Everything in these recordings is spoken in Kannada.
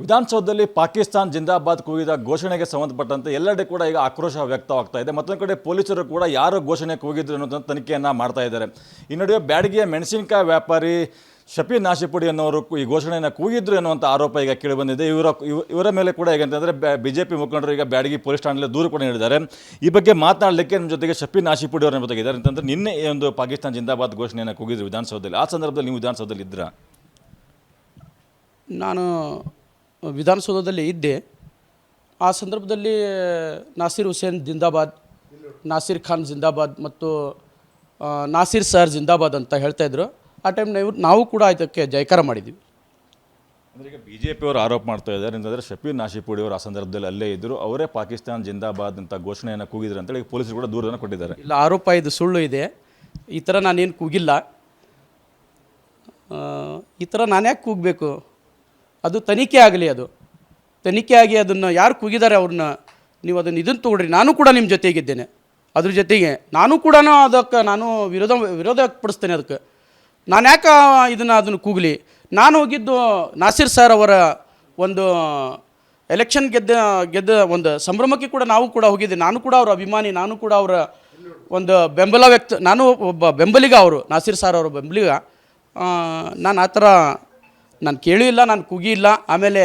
ವಿಧಾನಸೌಧದಲ್ಲಿ ಪಾಕಿಸ್ತಾನ್ ಜಿಂದಾಬಾದ್ ಕೂಗಿದ ಘೋಷಣೆಗೆ ಸಂಬಂಧಪಟ್ಟಂತೆ ಎಲ್ಲೆಡೆ ಕೂಡ ಈಗ ಆಕ್ರೋಶ ವ್ಯಕ್ತವಾಗ್ತಾ ಇದೆ. ಮತ್ತೊಂದು ಕಡೆ ಪೊಲೀಸರು ಕೂಡ ಯಾರು ಘೋಷಣೆ ಕೂಗಿದ್ರು ಅನ್ನೋದನ್ನು ತನಿಖೆಯನ್ನು ಮಾಡ್ತಾ ಇದ್ದಾರೆ. ಈ ನಡುವೆ ಬ್ಯಾಡಗಿಯ ಮೆಣಸಿನಕಾಯಿ ವ್ಯಾಪಾರಿ ಶಫೀನ್ ನಾಶಿಪುಡಿ ಅನ್ನೋರು ಈ ಘೋಷಣೆಯನ್ನು ಕೂಗಿದ್ರು ಎನ್ನುವಂಥ ಆರೋಪ ಈಗ ಕೇಳಿಬಂದಿದೆ. ಇವರ ಮೇಲೆ ಕೂಡ ಈಗ ಅಂತಂದರೆ ಬಿಜೆಪಿ ಮುಖಂಡರು ಈಗ ಬ್ಯಾಡಗಿ ಪೊಲೀಸ್ ಠಾಣೆಯಲ್ಲಿ ದೂರು ಕೂಡ ನೀಡಿದ್ದಾರೆ. ಈ ಬಗ್ಗೆ ಮಾತನಾಡಲಿಕ್ಕೆ ನಮ್ಮ ಜೊತೆಗೆ ಶಫೀನ್ ನಾಶಿಪುಡಿ ಅವರ ಜೊತೆಗಿದ್ದಾರೆ. ಅಂತಂದರೆ ನಿನ್ನೆ ಈ ಒಂದು ಪಾಕಿಸ್ತಾನ್ ಜಿಂದಾಬಾದ್ ಘೋಷಣೆಯನ್ನು ಕೂಗಿದ್ರು ವಿಧಾನಸೌಧದಲ್ಲಿ. ಆ ಸಂದರ್ಭದಲ್ಲಿ ನೀವು ವಿಧಾನಸೌಧದಲ್ಲಿ ಇದ್ದೀರಾ? ನಾನು ವಿಧಾನಸೌಧದಲ್ಲಿ ಇದ್ದೆ. ಆ ಸಂದರ್ಭದಲ್ಲಿ ನಾಸಿರ್ ಹುಸೇನ್ ಜಿಂದಾಬಾದ್, ನಾಸಿರ್ ಖಾನ್ ಜಿಂದಾಬಾದ್ ಮತ್ತು ನಾಸಿರ್ ಸರ್ ಜಿಂದಾಬಾದ್ ಅಂತ ಹೇಳ್ತಾಯಿದ್ರು. ಆ ಟೈಮ್ ನಾವು ಕೂಡ ಇದಕ್ಕೆ ಜಯಕಾರ ಮಾಡಿದ್ದೀವಿ. ಅಂದರೆ ಈಗ ಬಿ ಜೆ ಪಿಯವರು ಆರೋಪ ಮಾಡ್ತಾ ಇದ್ದಾರೆ ಅಂತಂದರೆ ಶಫೀನ್ ನಾಶಿಪುಡಿ ಅವರು ಆ ಸಂದರ್ಭದಲ್ಲಿ ಅಲ್ಲೇ ಇದ್ದರು, ಅವರೇ ಪಾಕಿಸ್ತಾನ್ ಜಿಂದಾಬಾದ್ ಅಂತ ಘೋಷಣೆಯನ್ನು ಕೂಗಿದ್ರು ಅಂತೇಳಿ ಪೊಲೀಸರು ಕೂಡ ದೂರನ್ನು ಕೊಟ್ಟಿದ್ದಾರೆ. ಇಲ್ಲ, ಆರೋಪ ಇದು ಸುಳ್ಳು ಇದೆ. ಈ ಥರ ನಾನೇನು ಕೂಗಿಲ್ಲ. ಈ ಥರ ನಾನು ಯಾಕೆ ಕೂಗಬೇಕು? ಅದು ತನಿಖೆ ಆಗಲಿ. ಅದು ತನಿಖೆ ಆಗಿ ಅದನ್ನು ಯಾರು ಕೂಗಿದ್ದಾರೆ ಅವ್ರನ್ನ ನೀವು ಅದನ್ನು ಇದನ್ನು ತೊಗೊಳ್ರಿ. ನಾನು ಕೂಡ ನಿಮ್ಮ ಜೊತೆಗಿದ್ದೇನೆ. ಅದ್ರ ಜೊತೆಗೆ ನಾನು ಕೂಡ ಅದಕ್ಕೆ ನಾನು ವಿರೋಧ ವ್ಯಕ್ತಪಡಿಸ್ತೇನೆ. ಅದಕ್ಕೆ ನಾನು ಯಾಕೆ ಅದನ್ನು ಕೂಗಲಿ? ನಾನು ಹೋಗಿದ್ದು ನಾಸಿರ್ ಸರ್ ಅವರ ಒಂದು ಎಲೆಕ್ಷನ್ ಗೆದ್ದ ಒಂದು ಸಂಭ್ರಮಕ್ಕೆ ಕೂಡ ನಾವು ಕೂಡ ಹೋಗಿದ್ದೆ. ನಾನು ಕೂಡ ಅವರ ಅಭಿಮಾನಿ, ನಾನು ಕೂಡ ಅವರ ಒಂದು ನಾನು ಒಬ್ಬ ಬೆಂಬಲಿಗ. ಅವರು ನಾಸಿರ್ ಸರ್ ಅವರ ಬೆಂಬಲಿಗ. ನಾನು ಆ ಥರ ನಾನು ಕೇಳೂ ಇಲ್ಲ, ನಾನು ಕೂಗಿ ಇಲ್ಲ. ಆಮೇಲೆ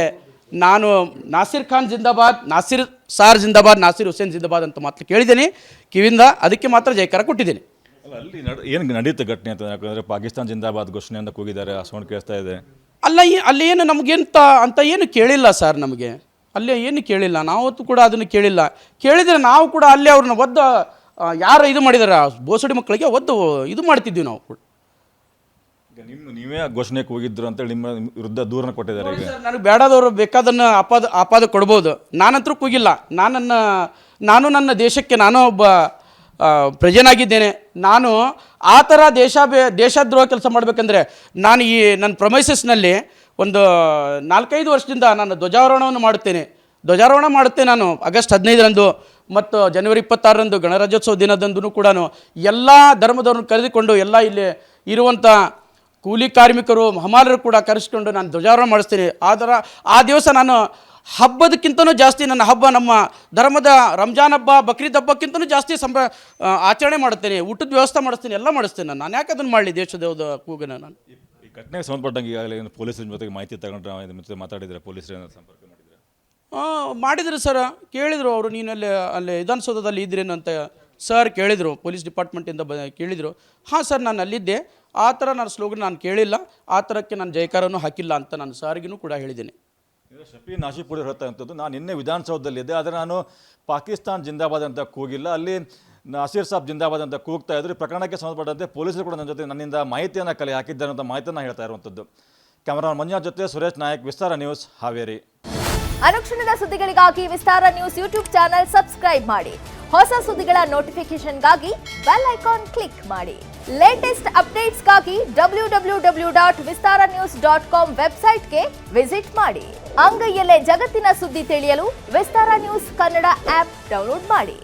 ನಾನು ನಾಸಿರ್ ಖಾನ್ ಜಿಂದಾಬಾದ್, ನಾಸಿರ್ ಸಾರ್ ಜಿಂದಾಬಾದ್, ನಾಸಿರ್ ಹುಸೇನ್ ಜಿಂದಾಬಾದ್ ಅಂತ ಮಾತ್ರ ಕೇಳಿದ್ದೀನಿ ಕಿವಿಯಿಂದ. ಅದಕ್ಕೆ ಮಾತ್ರ ಜಯಕಾರ ಕೊಟ್ಟಿದ್ದೀನಿ. ಅಲ್ಲಿ ಏನು ನಡೀತು ಘಟನೆ ಅಂತ? ಯಾಕಂದರೆ ಪಾಕಿಸ್ತಾನ್ ಜಿಂದಾಬಾದ್ ಘೋಷಣೆಯಿಂದ ಕೂಗಿದ್ದಾರೆ, ಆ ಸೌಂಡ್ ಕೇಳಿಸ್ತಾ ಇದೆ. ಅಲ್ಲಿ ಏನು ನಮಗೆಂತ ಅಂತ ಏನು ಕೇಳಿಲ್ಲ ಸರ್. ನಮಗೆ ಅಲ್ಲಿ ಏನು ಕೇಳಿಲ್ಲ. ನಾವತ್ತು ಕೂಡ ಅದನ್ನು ಕೇಳಿಲ್ಲ. ಕೇಳಿದರೆ ನಾವು ಕೂಡ ಅಲ್ಲಿ ಅವ್ರನ್ನ ಒದ್ದು ಯಾರು ಇದು ಮಾಡಿದ್ದಾರೆ ಬೋಸಡಿ ಮಕ್ಕಳಿಗೆ ಒದ್ದು ಇದು ಮಾಡ್ತಿದ್ವಿ ನಾವು ಕೂಡ. ನೀವೇ ಘೋಷಣೆ ಕೂಗಿದ್ರು ಅಂತೇಳಿ ನಿಮ್ಮ ವಿರುದ್ಧ ದೂರನ್ನು ಕೊಟ್ಟಿದ್ದಾರೆ. ಈಗ ನನಗೆ ಬೇಡದವರು ಬೇಕಾದನ್ನು ಆಪಾದ ಕೊಡ್ಬೋದು. ನಾನಂತರೂ ಕೂಗಿಲ್ಲ. ನಾನು ನನ್ನ ದೇಶಕ್ಕೆ ನಾನು ಒಬ್ಬ ಪ್ರಜೆನಾಗಿದ್ದೇನೆ. ನಾನು ಆ ಥರ ದೇಶದ್ರೋಹ ಕೆಲಸ ಮಾಡಬೇಕಂದ್ರೆ ನಾನು ನನ್ನ ಪ್ರೊಮೈಸಸ್ನಲ್ಲಿ ಒಂದು 4-5 ವರ್ಷದಿಂದ ನಾನು ಧ್ವಜಾರೋಹಣವನ್ನು ಮಾಡುತ್ತೇನೆ. ನಾನು ಆಗಸ್ಟ್ 15ರಂದು ಮತ್ತು ಜನವರಿ 26ರಂದು ಗಣರಾಜ್ಯೋತ್ಸವ ದಿನದಂದು ಕೂಡ ಎಲ್ಲ ಧರ್ಮದವ್ರನ್ನ ಕರೆದುಕೊಂಡು ಎಲ್ಲ ಇಲ್ಲಿ ಇರುವಂಥ ಕೂಲಿ ಕಾರ್ಮಿಕರು, ಹಮಾಲರು ಕೂಡ ಕರೆಸಿಕೊಂಡು ನಾನು ಧ್ವಜಾರೋಹಣ ಮಾಡಿಸ್ತೇನೆ. ಆ ದಿವಸ ನಾನು ಹಬ್ಬದಕ್ಕಿಂತನೂ ಜಾಸ್ತಿ ನನ್ನ ಹಬ್ಬ, ನಮ್ಮ ಧರ್ಮದ ರಂಜಾನ್ ಹಬ್ಬ, ಬಕ್ರೀದ್ ಹಬ್ಬಕ್ಕಿಂತನೂ ಜಾಸ್ತಿ ಆಚರಣೆ ಮಾಡುತ್ತೇನೆ. ಊಟದ ವ್ಯವಸ್ಥೆ ಮಾಡಿಸ್ತೇನೆ, ಎಲ್ಲ ಮಾಡಿಸ್ತೇನೆ. ನಾನು ಯಾಕೆ ಅದನ್ನು ಮಾಡಲಿ? ದೇಶದ ಕೂಗನ ನಾನು ಈ ಘಟನೆಗೆ ಸಂಬಂಧಪಟ್ಟಂಗೆ ಈಗಾಗಲೇ ಪೊಲೀಸರ ಜೊತೆಗೆ ಮಾಹಿತಿ ತಗೊಂಡ್ರೆ ಮಾತಾಡಿದರೆ ಪೊಲೀಸರು ಸಂಪರ್ಕ ಮಾಡಿದ್ರು ಸರ್. ಕೇಳಿದರು ಅವರು, ನೀನು ಅಲ್ಲಿ ವಿಧಾನಸೌಧದಲ್ಲಿ ಇದ್ರೇನು ಅಂತ ಸರ್ ಕೇಳಿದರು. ಪೊಲೀಸ್ ಡಿಪಾರ್ಟ್ಮೆಂಟಿಂದ ಕೇಳಿದರು. ಹಾಂ ಸರ್, ನಾನು ಅಲ್ಲಿದ್ದೆ. ಆ ಥರ ನಾನು ಸ್ಲೋಗನ್ ನಾನು ಕೇಳಿಲ್ಲ, ಆ ಥರಕ್ಕೆ ನಾನು ಜಯಕಾರನೂ ಹಾಕಿಲ್ಲ ಅಂತ ನಾನು ಸಾರಿಗೂ ಕೂಡ ಹೇಳಿದ್ದೀನಿ. ಶಫೀನ್ ನಾಶಿಪುಡಿ ಹೇಳ್ತಕ್ಕಂಥದ್ದು, ನಾನು ನಿನ್ನೆ ವಿಧಾನಸೌಧದಲ್ಲಿದ್ದೆ, ಆದರೆ ನಾನು ಪಾಕಿಸ್ತಾನ್ ಜಿಂದಾಬಾದ್ ಅಂತ ಕೂಗಿಲ್ಲ, ಅಲ್ಲಿ ನಾಸಿರ್ ಸಾಬ್ ಜಿಂದಾಬಾದ್ ಅಂತ ಕೂಗ್ತಾ ಇದ್ರು. ಈ ಪ್ರಕರಣಕ್ಕೆ ಸಂಬಂಧಪಟ್ಟಂತೆ ಪೊಲೀಸರು ಕೂಡ ನನ್ನ ಜೊತೆ ನನ್ನಿಂದ ಮಾಹಿತಿಯನ್ನು ಕಲೆ ಹಾಕಿದ್ದಾರೆ ಅಂತ ಮಾಹಿತಿಯನ್ನು ಹೇಳ್ತಾ ಇರುವಂಥದ್ದು. ಕ್ಯಾಮರಾಮನ್ ಮಂಜುನಾಥ್ ಜೊತೆ ಸುರೇಶ್ ನಾಯಕ್, ವಿಸ್ತಾರ ನ್ಯೂಸ್, ಹಾವೇರಿ. ಅನುಕ್ಷಣದ ಸುದ್ದಿಗಳಿಗಾಗಿ ವಿಸ್ತಾರ ನ್ಯೂಸ್ ಯೂಟ್ಯೂಬ್ ಚಾನೆಲ್ ಸಬ್ಸ್ಕ್ರೈಬ್ ಮಾಡಿ. ಹೊಸ ಸುದ್ದಿಗಳ ನೋಟಿಫಿಕೇಶನ್ಗಾಗಿ ಬೆಲ್ ಐಕಾನ್ ಕ್ಲಿಕ್ ಮಾಡಿ. ಲೇಟೆಸ್ಟ್ ಅಪ್ಡೇಟ್ಸ್ಗಾಗಿ www.vistaranews.com ವೆಬ್ಸೈಟ್ಗೆ ವಿಸಿಟ್ ಮಾಡಿ. ಅಂಗೈಯಲ್ಲೇ ಜಗತ್ತಿನ ಸುದ್ದಿ ತಿಳಿಯಲು ವಿಸ್ತಾರ ನ್ಯೂಸ್ ಕನ್ನಡ ಆಪ್ ಡೌನ್ಲೋಡ್ ಮಾಡಿ.